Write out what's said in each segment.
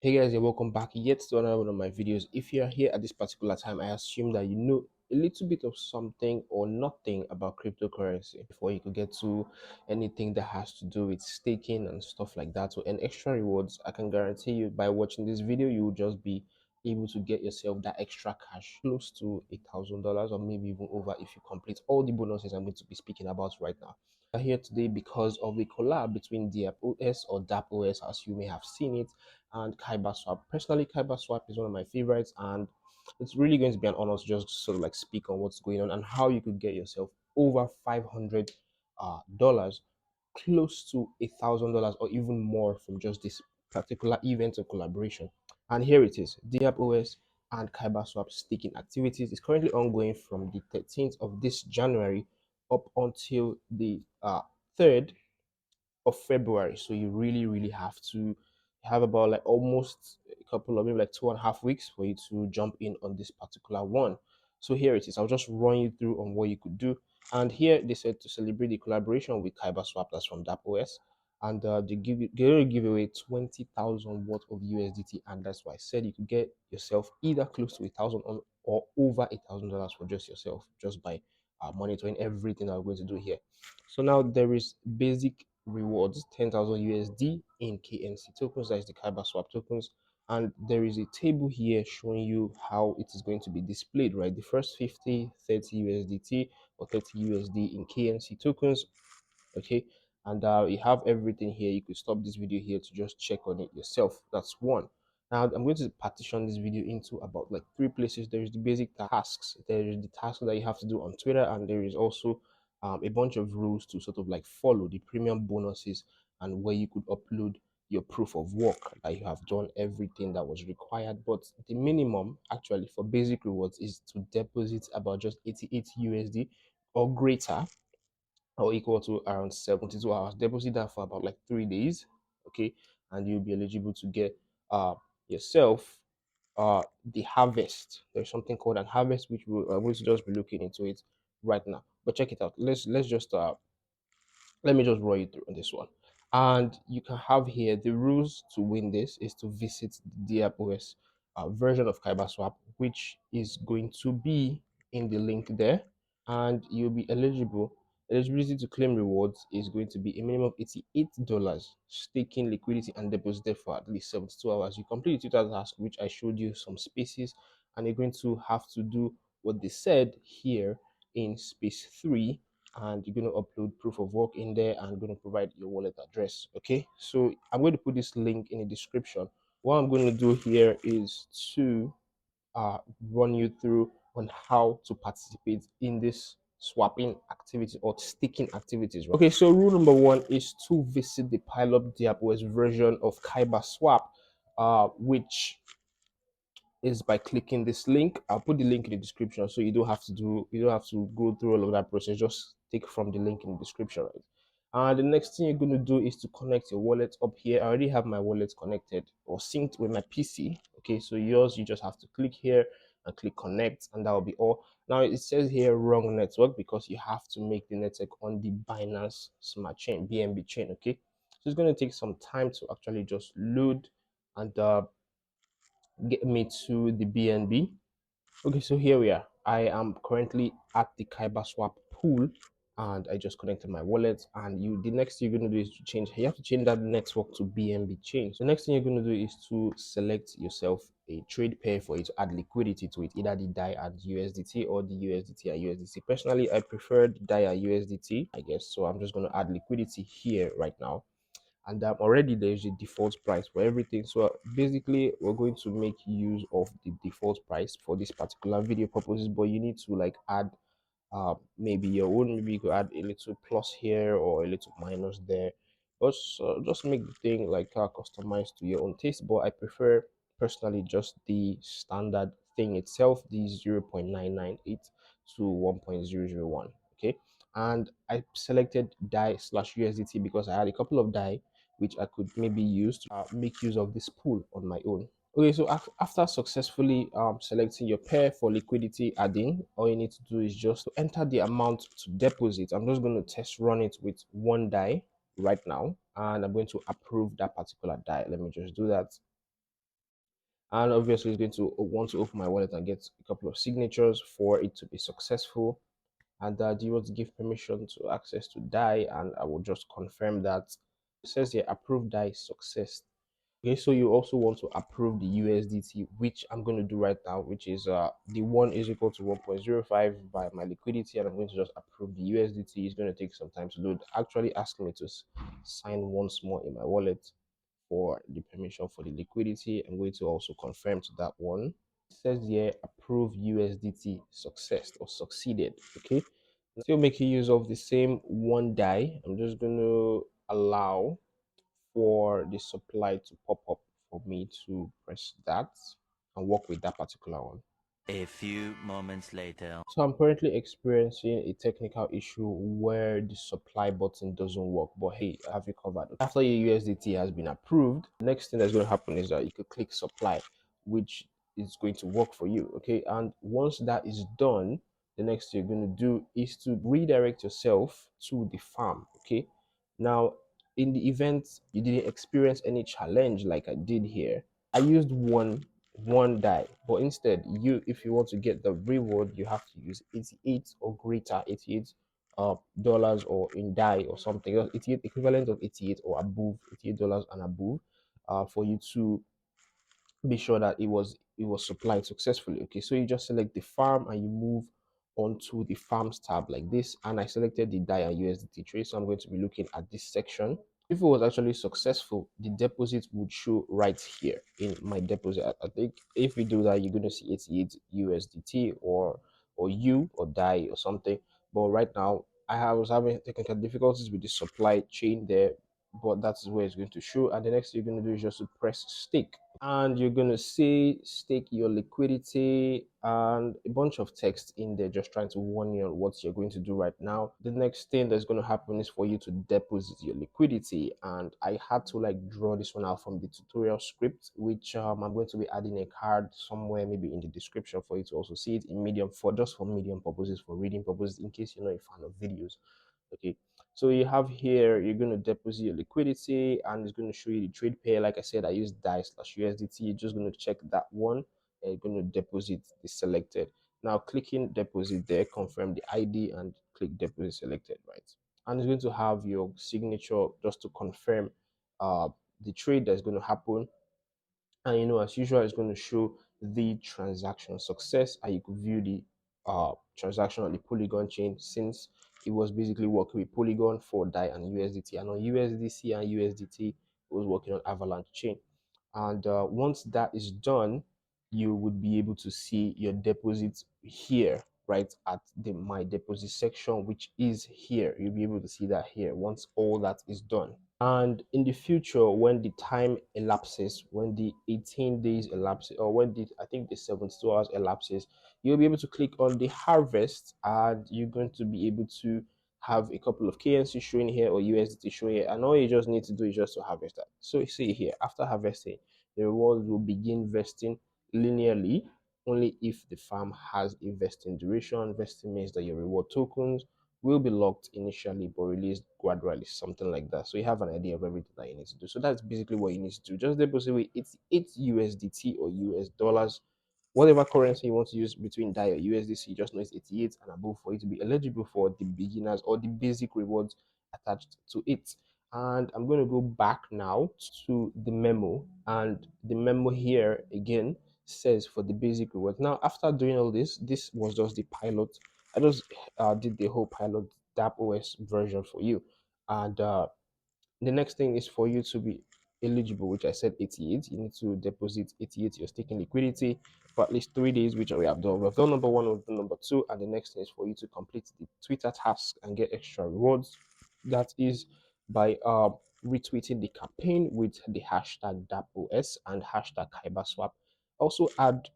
Hey guys, and welcome back yet to another one of my videos. If you are here at this particular time, I assume that you know a little bit of something or nothing about cryptocurrency before you could get to anything that has to do with staking and stuff like that. So, and extra rewards, I can guarantee you by watching this video, you will just be able to get yourself that extra cash close to $1,000 or maybe even over if you complete all the bonuses I'm going to be speaking about right now. I'm here today because of the collab between DappOS or DappOS, as you may have seen it, and KyberSwap. Personally, KyberSwap is one of my favorites, and it's really going to be an honor to just sort of like speak on what's going on and how you could get yourself over $500, close to $1,000 or even more from just this particular event or collaboration. And here it is: DappOS and KyberSwap staking activities is currently ongoing from the 13th of this January up until the 3rd of February. So you really have to have about like almost a couple of maybe like 2.5 weeks for you to jump in on this particular one. So here it is. I'll just run you through on what you could do. And here they said to celebrate the collaboration with KyberSwap, that's from DappOS. And they give away 20,000 worth of USDT, and that's why I said you could get yourself either close to 1,000 or over $1,000 for just yourself, just by monitoring everything that we're going to do here. So now there is basic rewards 10,000 USD in KNC tokens, that is the KyberSwap tokens. And there is a table here showing you how it is going to be displayed, right? The first 50, 30 USDT or 30 USD in KNC tokens, okay? And you have everything here. You could stop this video here to just check on it yourself. That's one. Now I'm going to partition this video into about like 3 places. There is the basic tasks, there is the task that you have to do on Twitter, and there is also a bunch of rules to sort of like follow, the premium bonuses, and where you could upload your proof of work that you have done everything that was required. But the minimum actually for basic rewards is to deposit about just 88 USD or greater, or equal to around 72 hours. Deposit that for about like 3 days, okay, and you'll be eligible to get yourself the harvest. There's something called an harvest, which we'll just be looking into it right now. But check it out. Let's just let me just roll you through on this one. And you can have here the rules to win this is to visit the DappOS version of KyberSwap, which is going to be in the link there, and you'll be eligible. Eligibility to claim rewards is going to be a minimum of $88 staking liquidity and deposited for at least 72 hours. You complete the Twitter task, which I showed you some spaces, and you're going to have to do what they said here in space 3, and you're going to upload proof of work in there and going to provide your wallet address. Okay, so I'm going to put this link in the description. What I'm going to do here is to run you through on how to participate in this swapping activity or staking activities, right? Okay, so rule number 1 is to visit the pilot DappOS version of KyberSwap, which is by clicking this link. I'll put the link in the description, so you don't have to go through all of that process. Just take from the link in the description, right? And the next thing you're going to do is to connect your wallet up here. I already have my wallet connected or synced with my PC. Okay, so yours, you just have to click here and click connect, and that will be all. Now it says here wrong network because you have to make the network on the Binance Smart Chain, BNB chain. Okay, so it's going to take some time to actually just load and get me to the BNB. Okay, so here we are. I am currently at the KyberSwap pool, and I just connected my wallet. And the next thing you're going to do is to change. You have to change that network to BNB chain. So the next thing you're going to do is to select yourself a trade pair for it to add liquidity to it, either the DAI and USDT or the USDT and USDT. Personally, I prefer the DAI and USDT, I guess. So I'm just going to add liquidity here right now, and already there's a default price for everything. So basically we're going to make use of the default price for this particular video purposes, but you need to like add maybe your own. Maybe you could add a little plus here or a little minus there. Just make the thing like customized to your own taste, but I prefer personally just the standard thing itself, the 0.998 to 1.001. Okay, and I selected DAI slash USDT because I had a couple of DAI which I could maybe use to make use of this pool on my own. Okay, so after successfully selecting your pair for liquidity adding, all you need to do is just to enter the amount to deposit. I'm just going to test run it with one DAI right now, and I'm going to approve that particular DAI. Let me just do that. And obviously, it's going to want to open my wallet and get a couple of signatures for it to be successful. And do you want to give permission to access to DAI? And I will just confirm that. It says here, approve DAI success. Okay, so you also want to approve the USDT, which I'm going to do right now, which is the one is equal to 1.05 by my liquidity, and I'm going to just approve the USDT. It's going to take some time to load. Actually, asking me to sign once more in my wallet for the permission for the liquidity. I'm going to also confirm to that one. It says here, approve USDT success or succeeded. Okay, still making use of the same one DAI. I'm just going to allow for the supply to pop up for me to press that and work with that particular one. A few moments later. So I'm currently experiencing a technical issue where the supply button doesn't work, but hey, I have you covered. After your USDT has been approved, the next thing that's going to happen is that you could click supply, which is going to work for you. Okay, and once that is done, the next thing you're going to do is to redirect yourself to the farm. Okay, now in the event you didn't experience any challenge like I did here, I used one DAI, but instead you, if you want to get the reward, you have to use 88 or greater, 88 dollars, or in DAI or something else, 88 equivalent of 88 or above, $88 and above, for you to be sure that it was supplied successfully. Okay, so you just select the farm and you move onto the farms tab like this, and I selected the DAI and USDT trade, so I'm going to be looking at this section. If it was actually successful, the deposit would show right here in my deposit. I think if we do that, you're going to see 88 USDT or U or DAI or something. But right now I was having technical difficulties with the supply chain there, but that's where it's going to show. And the next thing you're going to do is just to press stake, and you're going to see stake your liquidity and a bunch of text in there just trying to warn you on what you're going to do right now. The next thing that's going to happen is for you to deposit your liquidity, and I had to like draw this one out from the tutorial script, which I'm going to be adding a card somewhere maybe in the description for you to also see it in medium, for just for medium purposes, for reading purposes, in case you're not a fan of videos. Okay, so you have here, you're going to deposit your liquidity, and it's going to show you the trade pair. Like I said, I use DAI slash USDT. You're just going to check that one, and you're going to deposit the selected. Now clicking deposit there, confirm the ID and click deposit selected, right? And it's going to have your signature just to confirm the trade that's going to happen. And as usual, it's going to show the transaction success, and you could view the transaction on the Polygon chain, since it was basically working with Polygon for DAI and USDT, and on USDC and USDT it was working on Avalanche chain. And once that is done, you would be able to see your deposits here, right at the my deposit section, which is here. You'll be able to see that here once all that is done. And in the future, when the time elapses, when the 18 days elapses, or when the, I think the 72 hours elapses, you'll be able to click on the harvest, and you're going to be able to have a couple of KNC showing here or USDT showing here, and all you just need to do is just to harvest that. So you see here, after harvesting, the rewards will begin vesting linearly only if the farm has a vesting duration. Vesting means that your reward tokens will be locked initially but released gradually, something like that. So you have an idea of everything that you need to do. So that's basically what you need to do. Just deposit with it's USDT or US dollars, whatever currency you want to use between DAI or USDC. Just know it's 88 and above for you to be eligible for the beginners or the basic rewards attached to it. And I'm going to go back now to the memo, and the memo here again says for the basic rewards. Now, after doing all this was just the pilot. I just did the whole pilot DappOS version for you, and the next thing is for you to be eligible, which I said 88. You need to deposit 88 your staking liquidity for at least 3 days, which we have done. We've done number one, we've done number two, and the next thing is for you to complete the Twitter task and get extra rewards. That is by retweeting the campaign with the hashtag DappOS and hashtag KyberSwap. Also add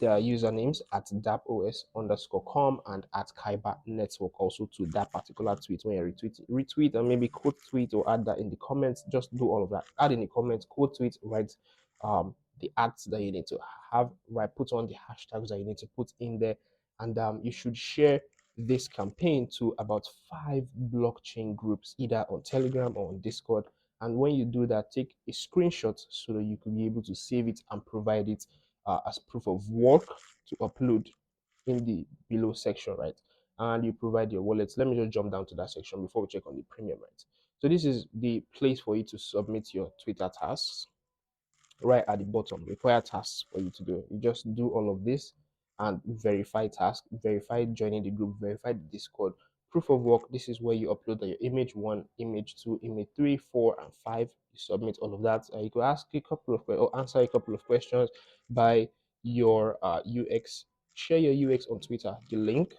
their usernames at dappos_com and at Kyber Network also to that particular tweet. When you retweet and maybe quote tweet or add that in the comments, just do all of that. Add in the comments, quote tweet, write the ads that you need to have, right? Put on the hashtags that you need to put in there, and you should share this campaign to about 5 blockchain groups, either on Telegram or on Discord. And when you do that, take a screenshot so that you could be able to save it and provide it as proof of work to upload in the below section, right? And you provide your wallets. Let me just jump down to that section before we check on the premium, right? So this is the place for you to submit your Twitter tasks. Right at the bottom, require tasks for you to do. You just do all of this and verify task, verify joining the group, verify the Discord. Proof of work, this is where you upload your image 1, image 2, image 3, 4, and 5. You submit all of that. You could ask a couple of or answer a couple of questions by your UX. Share your UX on Twitter, the link,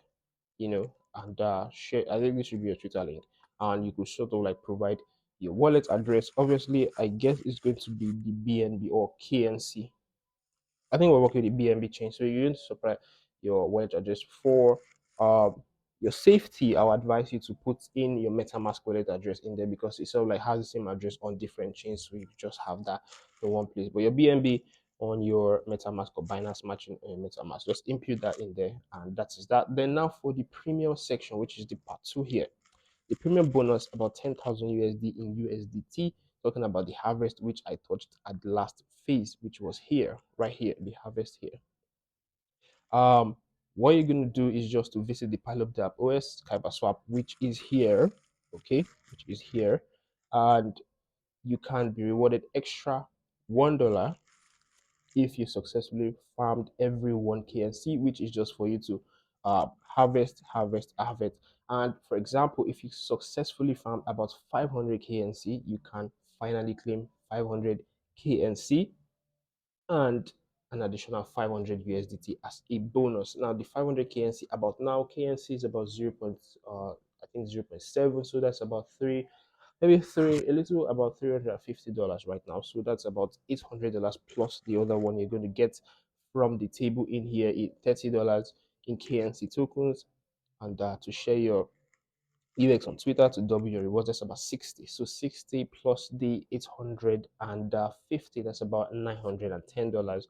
and share. I think this should be your Twitter link, and you could sort of like provide your wallet address. Obviously, I guess it's going to be the BNB or KNC. I think we're working with the BNB chain, so you're going to supply your wallet address for your safety. I'll advise you to put in your MetaMask wallet address in there because it sort of like has the same address on different chains, so you just have that in one place. But your BNB on your MetaMask or Binance matching on your MetaMask, just input that in there, and that is that. Then now for the premium section, which is the part 2 here. The premium bonus about 10,000 USD in USDT, talking about the harvest, which I touched at the last phase, which was here, right here, the harvest here. What you're going to do is just to visit the pilot DappOS KyberSwap, which is here, okay, which is here, and you can be rewarded extra $1 if you successfully farmed every 1 KNC, which is just for you to harvest. And for example, if you successfully farm about 500 KNC, you can finally claim 500 KNC and an additional 500 USDT as a bonus. Now, the 500 KNC about now, KNC is about 0. I think 0.7, so that's about a little about $350 right now. So that's about $800 plus the other one you're going to get from the table in here, $30 in KNC tokens, and to share your UX on Twitter to double your rewards. That's about 60. So 60 plus the 850, that's about $910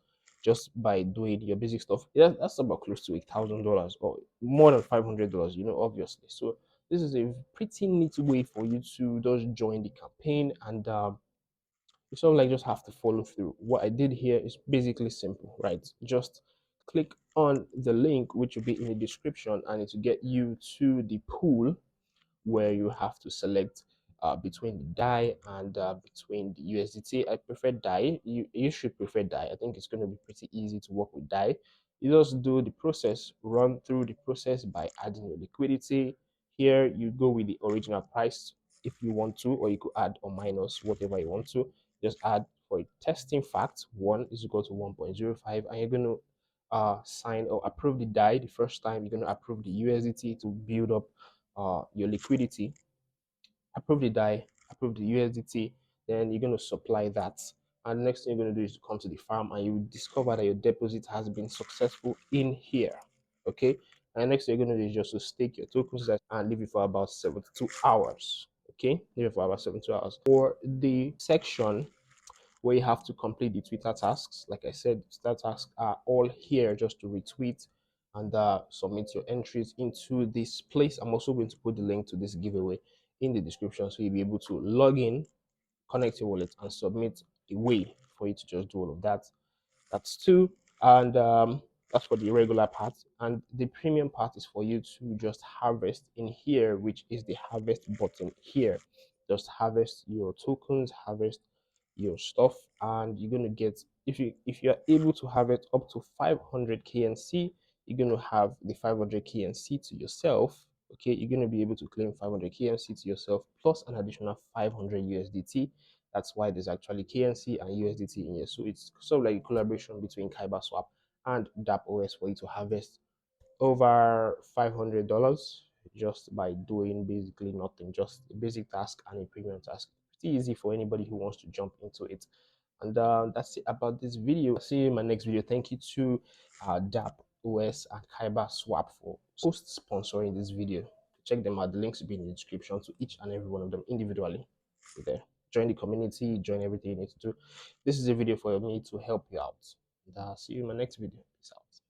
just by doing your basic stuff. Yeah, that's about close to $1,000 or more than $500, obviously. So this is a pretty neat way for you to just join the campaign, and you sort of like just have to follow through. What I did here is basically simple, right? Just click on the link which will be in the description, and it will get you to the pool where you have to select between the DAI and between the USDT. I prefer DAI. You should prefer DAI. I think it's going to be pretty easy to work with DAI. You just do the process, run through the process by adding your liquidity. Here you go with the original price if you want to, or you could add or minus whatever you want to. Just add for a testing fact, 1 is equal to 1.05, and you're going to sign or approve the DAI the first time. You're going to approve the USDT to build up your liquidity, approve the DAI, approve the USDT, then you're going to supply that. And the next thing you're going to do is to come to the farm, and you discover that your deposit has been successful in here. Okay. And the next thing you're going to do is just to stake your tokens and leave it for about 72 hours. Okay. Leave it for about 72 hours. For the section where you have to complete the Twitter tasks. Like I said, Twitter tasks are all here just to retweet and submit your entries into this place. I'm also going to put the link to this giveaway in the description, so you'll be able to log in, connect your wallet, and submit a way for you to just do all of that. That's 2. And that's for the regular part. And the premium part is for you to just harvest in here, which is the harvest button here. Just harvest your tokens, harvest your stuff, and you're going to get, if you're able to harvest up to 500 KNC, you're going to have the 500 KNC to yourself. Okay, you're going to be able to claim 500 KNC to yourself plus an additional 500 USDT. That's why there's actually KNC and USDT in here. So it's sort of like a collaboration between KyberSwap and DappOS for you to harvest over $500 just by doing basically nothing, just a basic task and a premium task. Pretty easy for anybody who wants to jump into it. And that's it about this video. See you in my next video. Thank you to DappOS and KyberSwap for sponsoring this video. Check them out. The links will be in the description to each and every one of them individually. There. Join the community, join everything you need to do. This is a video for me to help you out. And see you in my next video. Peace out.